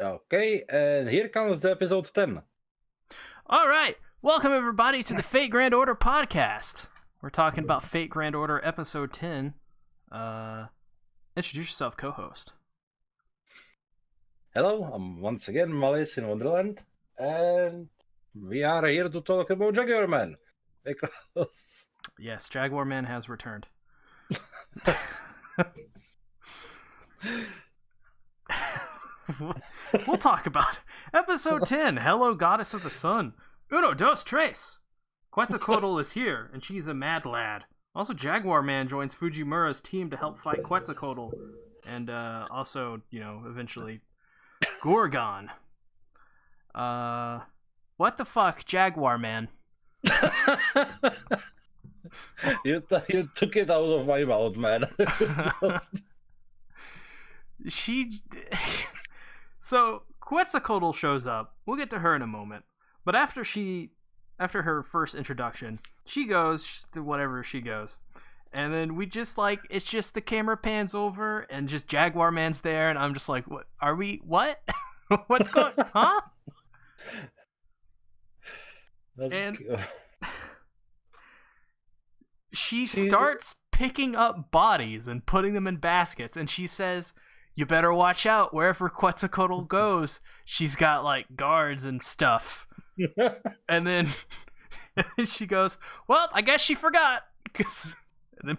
Okay, and here comes the episode 10. All right. Welcome, everybody, to the Fate Grand Order podcast. We're talking about Fate Grand Order episode 10. Introduce yourself, co-host. Hello, I'm once again Malice in Wonderland, and we are here to talk about Jaguar Man. Because... Yes, Jaguar Man has returned. We'll talk about episode 10. Hello, Goddess of the Sun. Uno, dos, tres. Quetzalcoatl is here, and she's a mad lad. Also, Jaguar Man joins Fujimura's team to help fight Quetzalcoatl, and also, eventually, Gorgon. What the fuck, Jaguar Man? you took it out of my mouth, man. So Quetzalcoatl shows up. We'll get to her in a moment. But after her first introduction, she goes to whatever she goes. And then it's just the camera pans over and just Jaguar Man's there, and I'm just like, what are we what? What's going huh? And she starts picking up bodies and putting them in baskets, and she says, you better watch out, wherever Quetzalcoatl goes, she's got like guards and stuff. and then she goes, well, I guess she forgot. And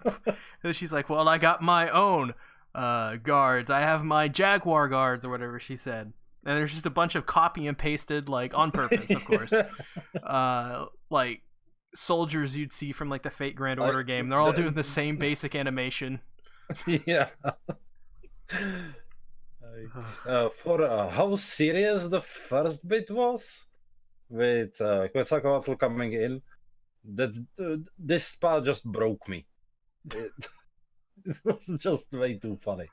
then she's like, well, I got my own guards. I have my Jaguar guards, or whatever she said. And there's just a bunch of copy and pasted, like, on purpose, of course. Like, soldiers you'd see from, like, the Fate Grand Order game. They're all doing the same basic animation. Yeah. For how serious the first bit was, with Quetzalcoatl coming in, this part just broke me. It was just way too funny.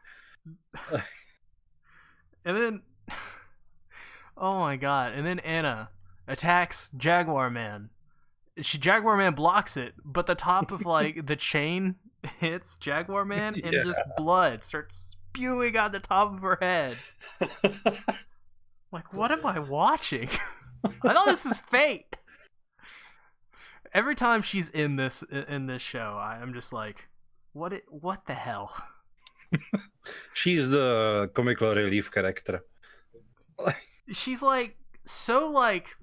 And then, oh my god! And then Anna attacks Jaguar Man. Jaguar Man blocks it, but the top of like the chain hits Jaguar Man, and just blood starts spewing out the top of her head. Like, what am I watching? I thought this was Fate. Every time she's in this show, I'm just like, what the hell? She's the comical relief character. She's like so like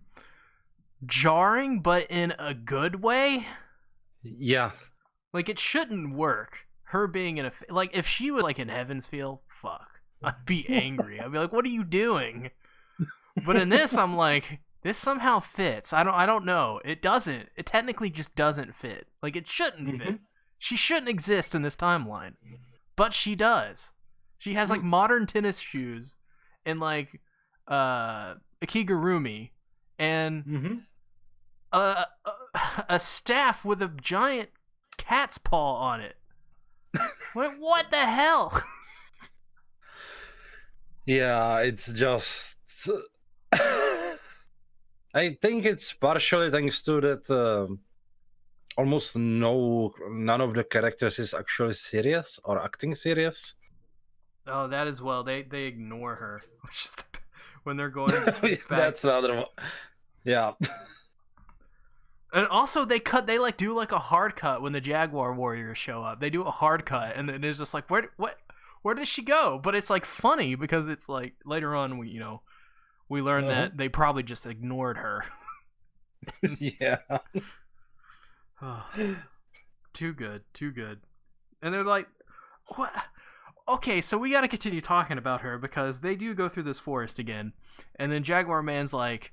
jarring, but in a good way. Yeah. Like, it shouldn't work. Her being in like, if she was like in Heaven's Feel, fuck, I'd be angry. I'd be like, what are you doing? But in this, I'm like, this somehow fits. I don't know. It doesn't. It technically just doesn't fit. Like, it shouldn't fit. She shouldn't exist in this timeline. But she does. She has like modern tennis shoes and like a kigurumi and a staff with a giant cat's paw on it. What the hell? Yeah, it's just... I think it's partially thanks to that almost none of the characters is actually serious or acting serious. Oh, that as well. They ignore her, which is when they're going back. That's the other one. Yeah. And also they like do like a hard cut when the Jaguar warriors show up. They do a hard cut, and it's just like, where does she go? But it's like funny because it's like later on we learn that they probably just ignored her. Yeah. Too good. And they're like, what? Okay, so we got to continue talking about her because they do go through this forest again, and then Jaguar Man's like,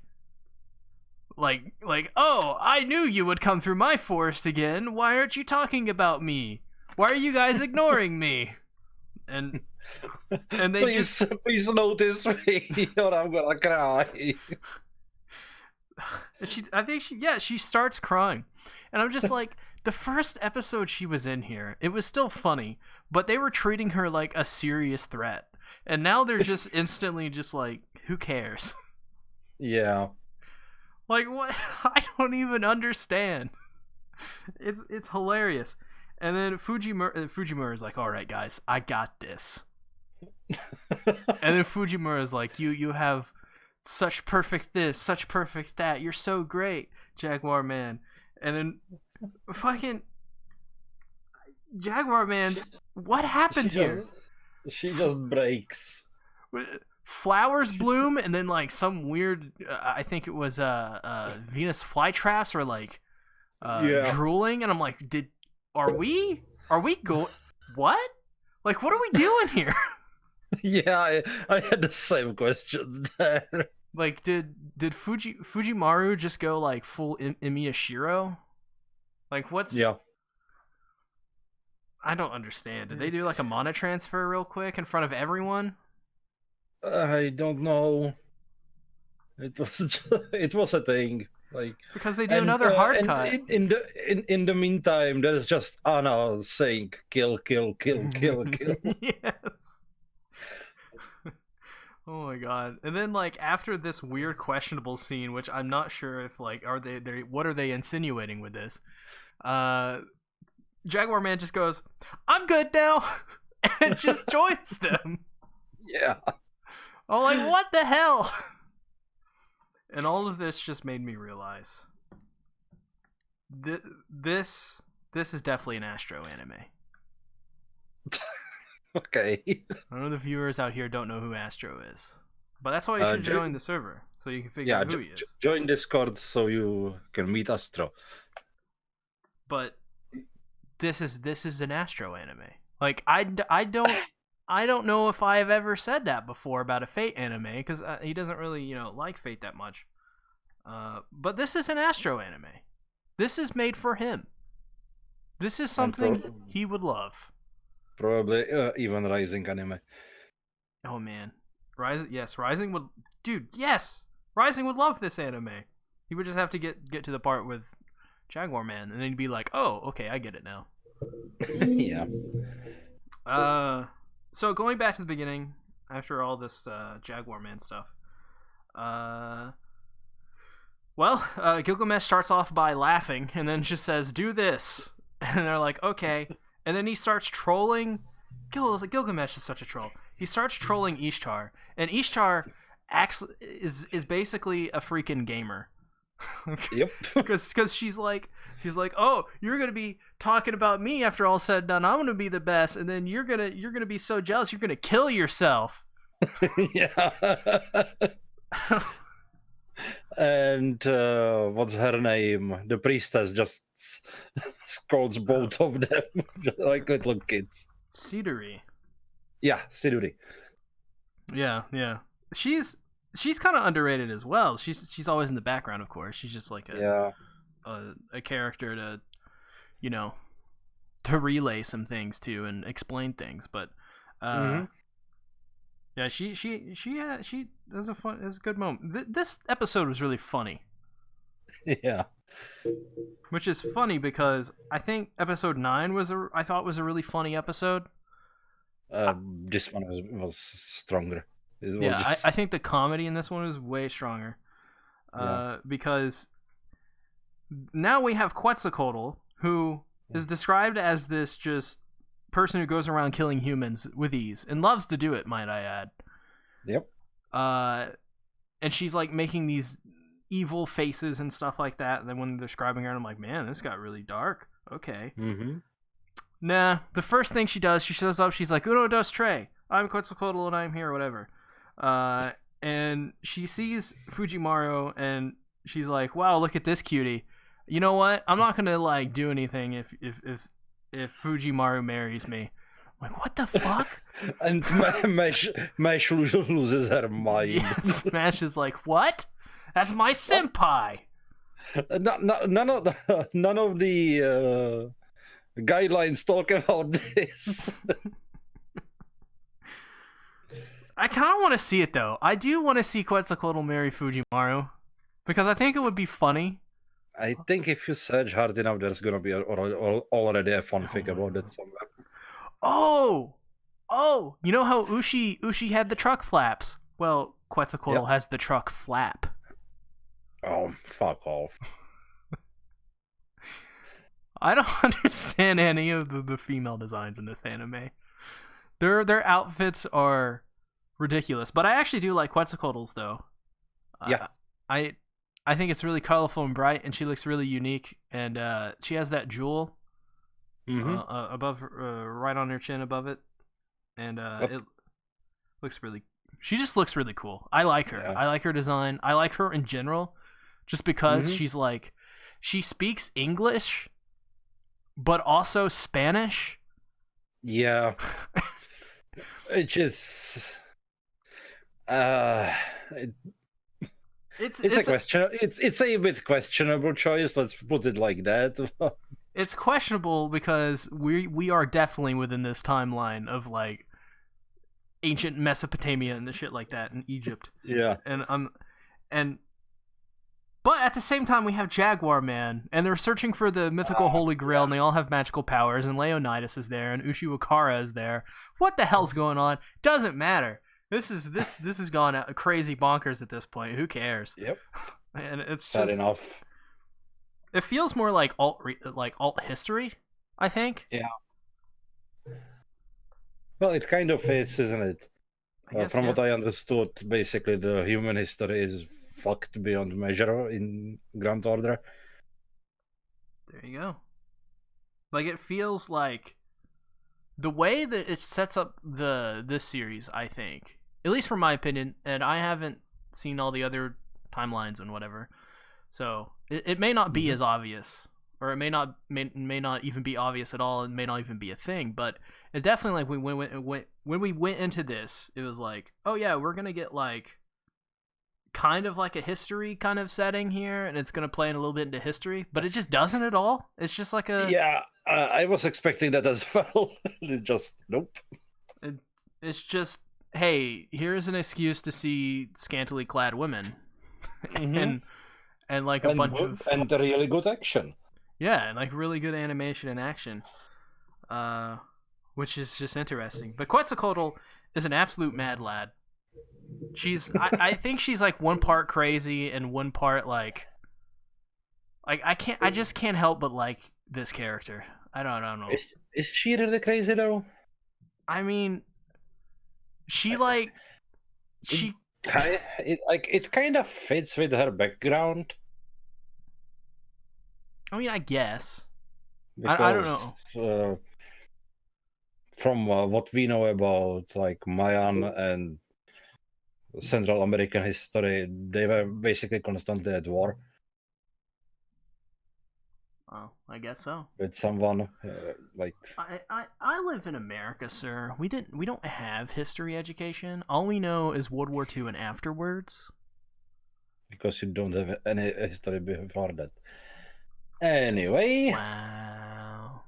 oh, I knew you would come through my forest again. Why aren't you talking about me? Why are you guys ignoring me? And they please notice me, or I'm gonna cry. She starts crying, and I'm just like, the first episode she was in here, it was still funny, but they were treating her like a serious threat, and now they're just instantly just like, who cares? Yeah. Like, what? I don't even understand. It's hilarious. And then Fujimura is like, all right, guys, I got this. And then Fujimaru's like, you have such perfect this, such perfect that. You're so great, Jaguar Man. And then fucking Jaguar Man, what happened here? She just breaks. Flowers bloom, and then like some weird, I think it was Venus flytraps or like drooling, and I'm like, are we go what? Like, what are we doing here? Yeah, I had the same questions there. Like, did Fujimaru just go like full Imiyashiro? Like, what's? Yeah. I don't understand. Did they do like a mana transfer real quick in front of everyone? I don't know. It was a thing. Like, because they do another hard cut. In the meantime, there's just Anna saying kill, kill, kill, kill, kill. Yes. Oh my god. And then like after this weird questionable scene, which I'm not sure if like are they what are they insinuating with this? Jaguar Man just goes, "I'm good now," and just joins them. Yeah. Oh, like what the hell? And all of this just made me realize this is definitely an Astro anime. Okay. I know the viewers out here don't know who Astro is, but that's why you should join the server so you can figure out who he is. Join Discord so you can meet Astro. But this is an Astro anime. Like I don't know if I've ever said that before about a Fate anime because he doesn't really like Fate that much. But this is an Astro anime. This is made for him. This is something he would love. Probably even Rising anime. Oh man, Rising would, dude. Yes, Rising would love this anime. He would just have to get to the part with Jaguar Man, and then he'd be like, "Oh, okay, I get it now." Yeah. So going back to the beginning, after all this Jaguar Man stuff, Gilgamesh starts off by laughing and then just says, "Do this," and they're like, "Okay," and then he starts trolling. Gilgamesh is such a troll. He starts trolling Ishtar, and Ishtar is basically a freaking gamer. Yep. Because she's like, "Oh, you're gonna be talking about me after all said and done. I'm gonna be the best, and then you're gonna be so jealous. You're gonna kill yourself." Yeah. And what's her name? The priestess just scolds both of them like little kids. Siduri. Yeah, Siduri. Yeah. She's kind of underrated as well. She's always in the background, of course. She's just like a character to, to relay some things to and explain things. But yeah, she was a good moment. This episode was really funny. Yeah. Which is funny because I think episode 9 was a really funny episode. This one was stronger. I think the comedy in this one is way stronger. Because now we have Quetzalcoatl, who is described as this just person who goes around killing humans with ease and loves to do it, might I add. Yep. And she's like making these evil faces and stuff like that. And then when they're describing her, I'm like, man, this got really dark. Okay. Mm-hmm. Nah, the first thing she does, she shows up, she's like, "Uno, dos, tres. I'm Quetzalcoatl and I'm here," or whatever. And she sees Fujimaru and she's like, "Wow, look at this cutie. You know what? I'm not gonna like do anything if Fujimaru marries me." I'm like, what the fuck? And Mesh loses her mind. Yeah, Smash is like, what? That's my senpai. None of the guidelines talk about this. I kind of want to see it though. I do want to see Quetzalcoatl marry Fujimaru because I think it would be funny. I think if you search hard enough, there's gonna be already a fanfic about it somewhere. Oh, you know how Ushi had the truck flaps? Well, Quetzalcoatl has the truck flap. Oh, fuck off. I don't understand any of the female designs in this anime. Their outfits are ridiculous, but I actually do like Quetzalcoatl's though. Yeah. I think it's really colorful and bright, and she looks really unique. And she has that jewel above, right on her chin above it, and it looks really. She just looks really cool. I like her. Yeah. I like her design. I like her in general, just because she's like, she speaks English, but also Spanish. Yeah. Which is it's a question. It's a bit questionable choice. Let's put it like that. It's questionable because we are definitely within this timeline of like ancient Mesopotamia and the shit like that in Egypt. Yeah. But at the same time, we have Jaguar Man, and they're searching for the mythical Holy Grail, and they all have magical powers, and Leonidas is there, and Ushiwakara is there. What the hell's going on? Doesn't matter. This has gone out crazy bonkers at this point. Who cares? Yep. And it's Fair just enough. It feels more like alt history, I think. Yeah. Well, it kind of is, isn't it? From what I understood, basically the human history is fucked beyond measure in Grand Order. There you go. Like, it feels like the way that it sets up this series, I think, at least from my opinion, and I haven't seen all the other timelines and whatever, so it may not be as obvious, or it may not even be obvious at all, and may not even be a thing, but it definitely, like, when we went into this, it was like, oh yeah, we're gonna get like kind of like a history kind of setting here, and it's gonna play in a little bit into history, but it just doesn't at all. It's just like I was expecting that as well. It just nope. It's just, hey, here's an excuse to see scantily clad women, and like a bunch of and really good action. Yeah, and like really good animation and action, which is just interesting. But Quetzalcoatl is an absolute mad lad. I think she's like one part crazy and one part like I just can't help but like this character. I don't know. Is she really crazy though? I mean, it kind of fits with her background. I mean, I guess. Because, I don't know. From what we know about like Mayan and Central American history, they were basically constantly at war. Oh, I guess so. With someone like I live in America, sir. We don't have history education. All we know is World War II and afterwards. Because you don't have any history before that. Anyway. Wow.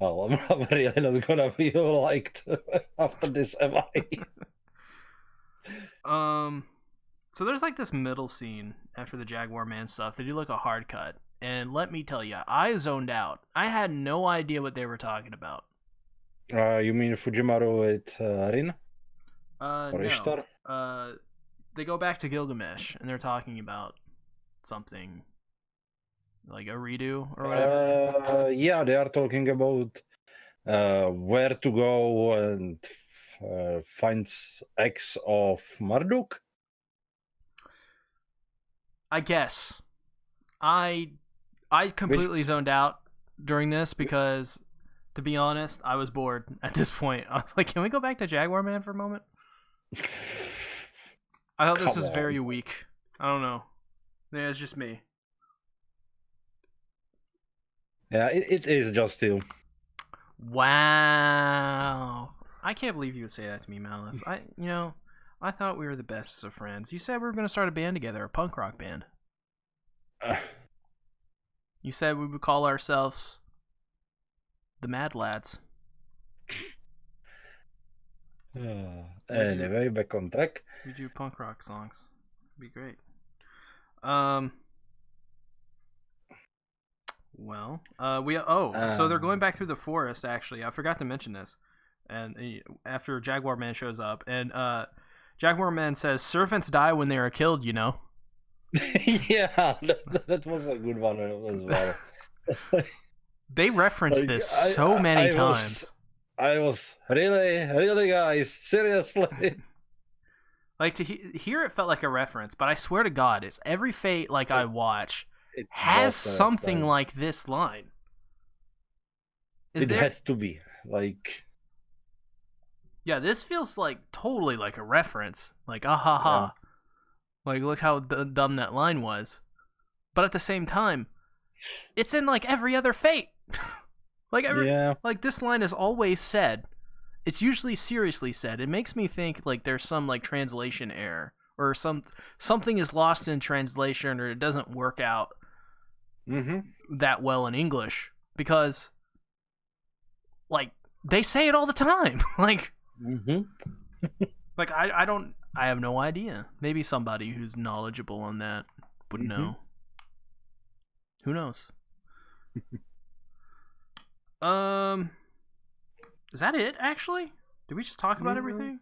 Well, I'm really not gonna be liked after this, am I? So there's like this middle scene after the Jaguar Man stuff. They do like a hard cut, and let me tell you, I zoned out. I had no idea what they were talking about. You mean Fujimaru with Rin? Or no. Ishtar? They go back to Gilgamesh, and they're talking about something like a redo or whatever. Yeah, they are talking about where to go and find X of Marduk. I guess. I completely zoned out during this because, to be honest, I was bored at this point. I was like, can we go back to Jaguar Man for a moment? I thought this was very weak. I don't know. Yeah, it's just me. Yeah, it is just you. Wow. I can't believe you would say that to me, Malice. I thought we were the bestest of friends. You said we were going to start a band together, a punk rock band. You said we would call ourselves the Mad Lads. Anyway, back on track. We do punk rock songs. It'd be great. So they're going back through the forest. Actually, I forgot to mention this. And after Jaguar Man shows up, and Jaguar Man says, "Servants die when they are killed." You know. Yeah, that was a good one as well. They referenced this so many times. I was really, guys, seriously. Like to hear it felt like a reference, but I swear to God, it's every Fate like I watch It has was a something reference. like this line. It had to be like. Yeah, this feels like totally like a reference. Like, ah ha ha. Like, look how dumb that line was. But at the same time, it's in like every other Fate. Like this line is always said. It's usually seriously said. It makes me think like there's some like translation error or something is lost in translation or it doesn't work out that well in English because like they say it all the time. Like like I have no idea. Maybe somebody who's knowledgeable on that would know. Who knows? Is that it actually? Did we just talk about everything?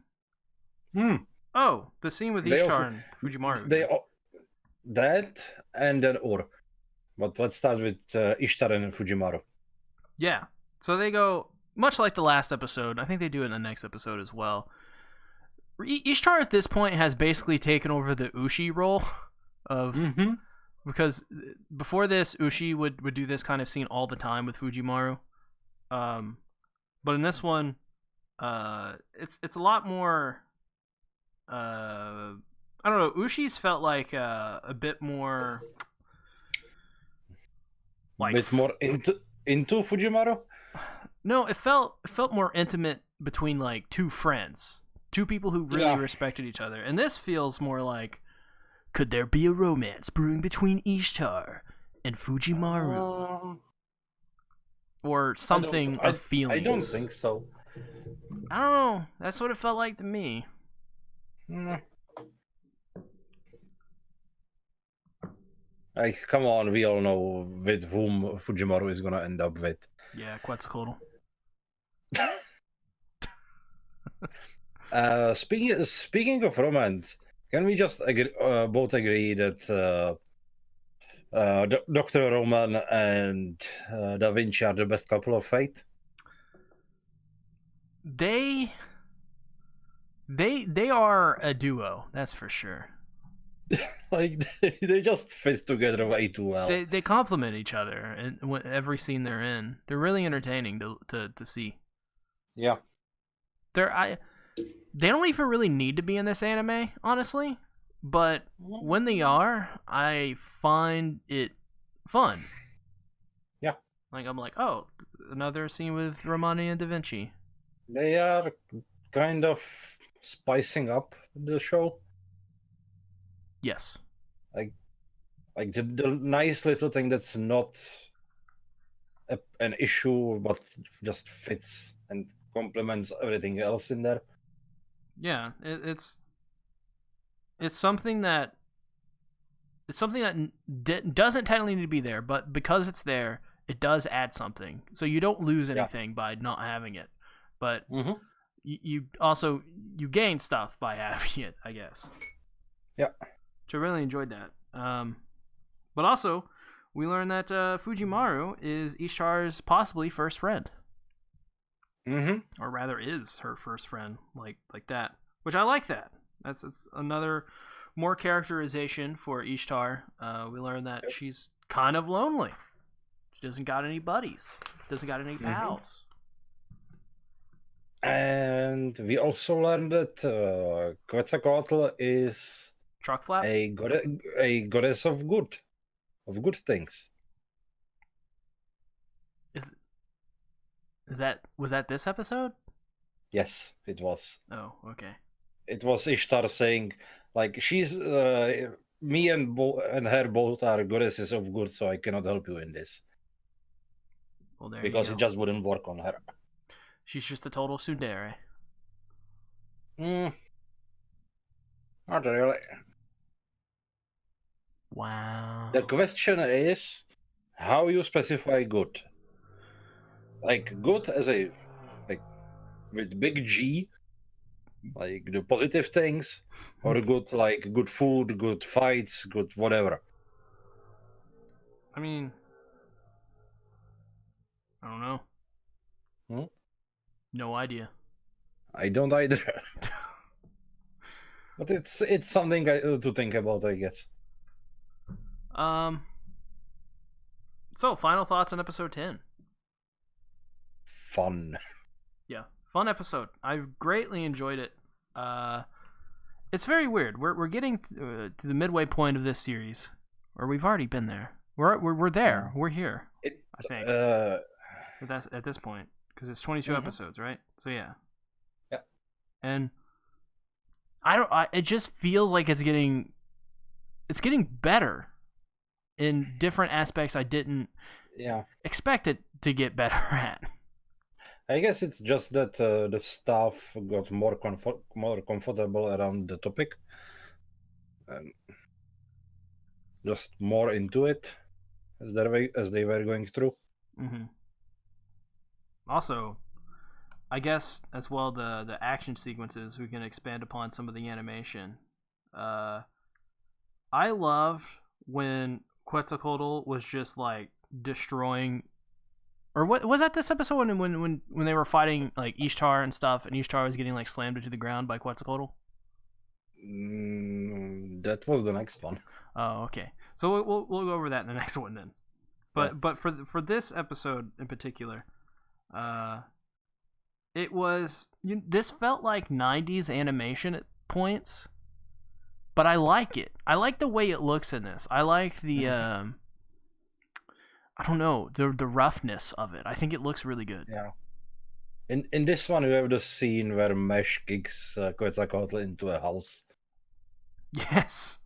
Oh, the scene with Ishtar and Fujimaru. That and then Or. But let's start with Ishtar and Fujimaru. Yeah. So they go, much like the last episode, I think they do it in the next episode as well. Ishtar at this point has basically taken over the Ushi role of... Because before this, Ushi would do this kind of scene all the time with Fujimaru. But in this one, it's a lot more... I don't know. Ushi's felt like a bit more, like a bit more into Fujimaru. No, it felt more intimate between like two friends, two people who really respected each other. And this feels more like, could there be a romance brewing between Ishtar and Fujimaru, or something of feelings? I don't think so. I don't know. That's what it felt like to me. Like, come on, we all know with whom Fujimaru is gonna end up with. Yeah, Quetzalcoatl. Speaking of romance, can we just both agree that Dr. Roman and Da Vinci are the best couple of Fate? They are a duo, that's for sure. Like they just fit together way too well. They complement each other in every scene they're in. They're really entertaining to see. Yeah. They don't even really need to be in this anime, honestly. But when they are, I find it fun. Yeah. Like I'm like, oh, another scene with Romani and Da Vinci. They are kind of spicing up the show. Yes. Like the nice little thing that's not an issue, but just fits and complements everything else in there. Yeah, it's something that doesn't technically need to be there, but because it's there, it does add something. So you don't lose anything by not having it, but you also gain stuff by having it, I guess. Yeah. So I really enjoyed that. But also, we learned that Fujimaru is Ishtar's possibly first friend. Or rather, is her first friend, like that. Which I like that. It's another more characterization for Ishtar. We learned that she's kind of lonely. She doesn't got any buddies. Doesn't got any pals. And we also learned that Quetzalcoatl is truck flap, a goddess of good things. Was that this episode? Yes, it was. Oh, okay. It was Ishtar saying, like, she's me and her both are goddesses of good, so I cannot help you in this. Well, there because you go. It just wouldn't work on her. She's just a total tsundere. Not really. Wow. The question is how you specify good. Like good as a with big G, like the positive things, or good like good food, good fights, good whatever. I mean, I don't know. Hmm? No idea. I don't either. But it's something to think about, I guess. So final thoughts on episode 10. Fun. Yeah, fun episode. I've greatly enjoyed it. It's very weird. We're getting to the midway point of this series, or we've already been there. We're there. We're here. I think. At this point, because it's 22 episodes, right? So yeah. Yeah. And it just feels like it's getting better in different aspects I didn't expect it to get better at. I guess it's just that the staff got more comfortable around the topic, and just more into it as they were going through. Mm-hmm. Also, I guess as well the action sequences, we can expand upon some of the animation. I loved when Quetzalcoatl was just like destroying, or what was that this episode when they were fighting like Ishtar and stuff, and Ishtar was getting like slammed into the ground by Quetzalcoatl? That was the next one. Oh, okay. So we'll go over that in the next one then. But for this episode in particular, it was this felt like 90s animation at points, but I like it. I like the way it looks in this. I like the I don't know, the roughness of it. I think it looks really good. Yeah. In this one, you have the scene where Mesh kicks Quetzalcoatl into a house. Yes.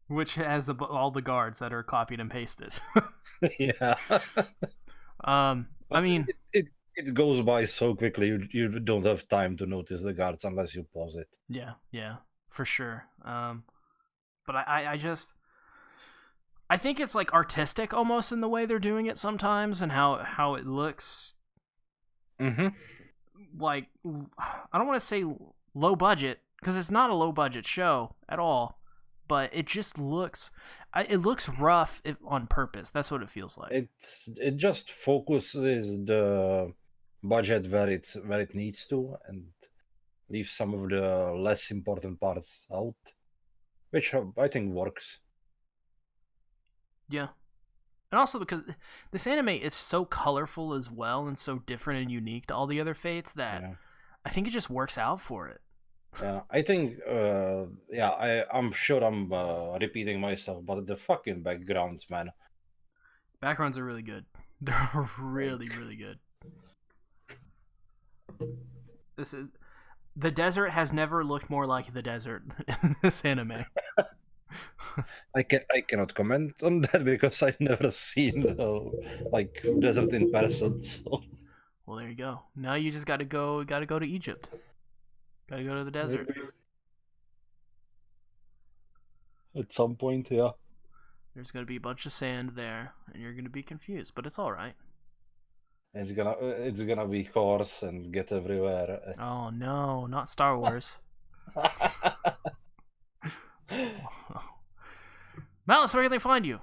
Which has all the guards that are copied and pasted. Yeah. I mean, it goes by so quickly. You don't have time to notice the guards unless you pause it. Yeah, for sure. But I I think it's like artistic almost in the way they're doing it sometimes, and how it looks. Like, I don't want to say low budget, because it's not a low budget show at all, but it just looks rough on purpose. That's what it feels like. It just focuses the budget where it needs to, and leaves some of the less important parts out, which I think works. Yeah. And also because this anime is so colorful as well, and so different and unique to all the other Fates, that I think it just works out for it. Yeah, I think, I'm sure I'm repeating myself, but the fucking backgrounds, man. Backgrounds are really good. They're really, really good. The desert has never looked more like the desert in this anime. I cannot comment on that because I've never seen like desert in person. So. Well, there you go. Now you just got to go to Egypt. Got to go to the desert. At some point, yeah. There's gonna be a bunch of sand there, and you're gonna be confused, but it's all right. It's gonna be coarse and get everywhere. Oh no, not Star Wars. Malice, where can they find you?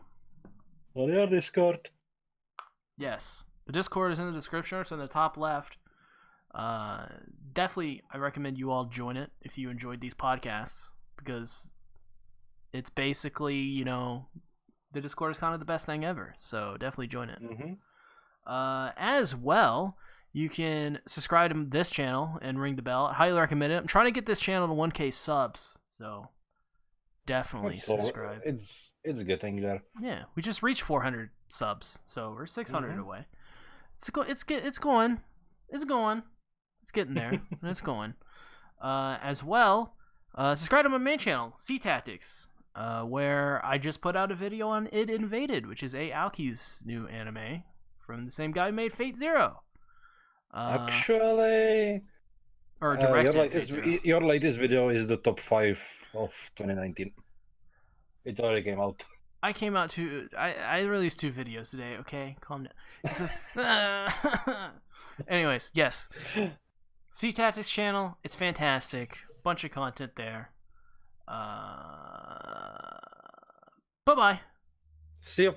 On your Discord. Yes, the Discord is in the description. It's in the top left. Definitely, I recommend you all join it if you enjoyed these podcasts, because it's basically, the Discord is kind of the best thing ever. So definitely join it. As well, you can subscribe to this channel and ring the bell. I highly recommend it. I'm trying to get this channel to 1K subs, so definitely subscribe. It's getting there. Yeah, we just reached 400 subs, so we're 600 away. It's going. It's getting there. It's going. As well, subscribe to my main channel, Sea Tactics, where I just put out a video on It Invaded, which is Aoki's new anime from the same guy who made Fate Zero. Actually, or directed your latest video is the top 5 of 2019. It already came out. I came out I released 2 videos today. Okay, calm down. Anyways, yes, Sea Tactics channel. It's fantastic. Bunch of content there. Bye bye. See you.